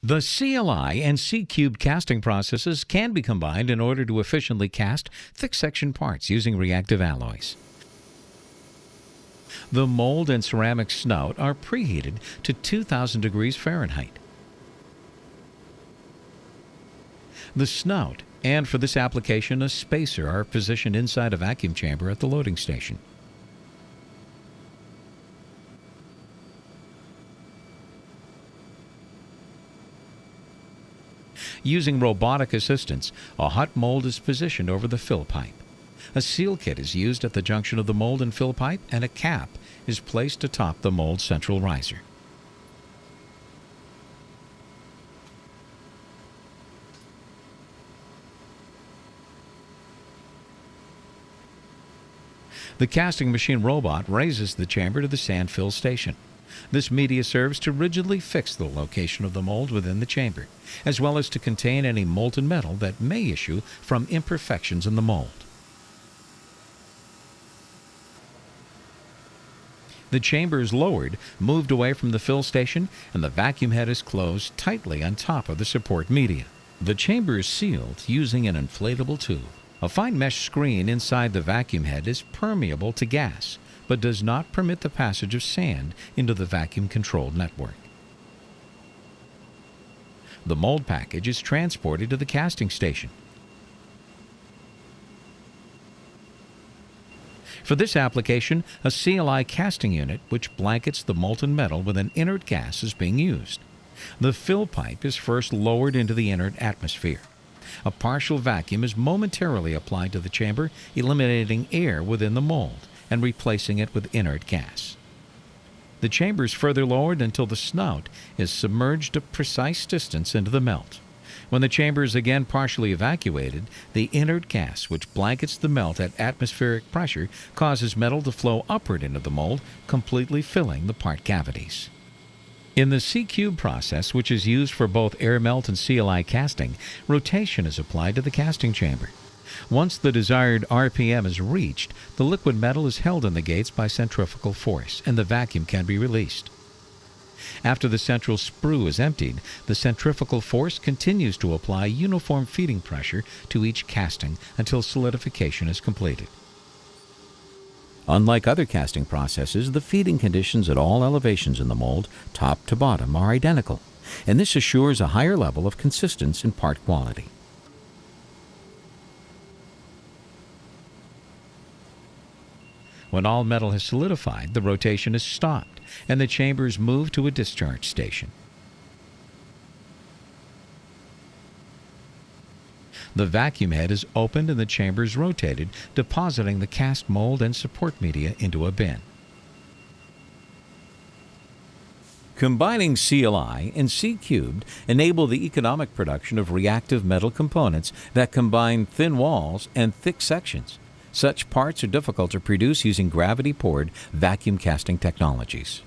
The CLI and C-cubed casting processes can be combined in order to efficiently cast thick-section parts using reactive alloys. The mold and ceramic snout are preheated to 2,000 degrees Fahrenheit. The snout, and for this application a spacer, are positioned inside a vacuum chamber at the loading station. Using robotic assistance, a hot mold is positioned over the fill pipe. A seal kit is used at the junction of the mold and fill pipe, and a cap is placed atop the mold central riser. The casting machine robot raises the chamber to the sand fill station. This media serves to rigidly fix the location of the mold within the chamber, as well as to contain any molten metal that may issue from imperfections in the mold. The chamber is lowered, moved away from the fill station, and the vacuum head is closed tightly on top of the support media. The chamber is sealed using an inflatable tube. A fine mesh screen inside the vacuum head is permeable to gas, but does not permit the passage of sand into the vacuum-controlled network. The mold package is transported to the casting station. For this application, a CLI casting unit which blankets the molten metal with an inert gas is being used. The fill pipe is first lowered into the inert atmosphere. A partial vacuum is momentarily applied to the chamber, eliminating air within the mold and replacing it with inert gas. The chamber is further lowered until the snout is submerged a precise distance into the melt. When the chamber is again partially evacuated, the inert gas, which blankets the melt at atmospheric pressure, causes metal to flow upward into the mold, completely filling the part cavities. In the C-cube process, which is used for both air melt and CLI casting, rotation is applied to the casting chamber. Once the desired RPM is reached, the liquid metal is held in the gates by centrifugal force, and the vacuum can be released. After the central sprue is emptied, the centrifugal force continues to apply uniform feeding pressure to each casting until solidification is completed. Unlike other casting processes, the feeding conditions at all elevations in the mold, top to bottom, are identical, and this assures a higher level of consistency in part quality. When all metal has solidified, the rotation is stopped, and the chamber is moved to a discharge station. The vacuum head is opened and the chamber is rotated, depositing the cast mold and support media into a bin. Combining CLI and C-cubed enable the economic production of reactive metal components that combine thin walls and thick sections. Such parts are difficult to produce using gravity-poured vacuum casting technologies.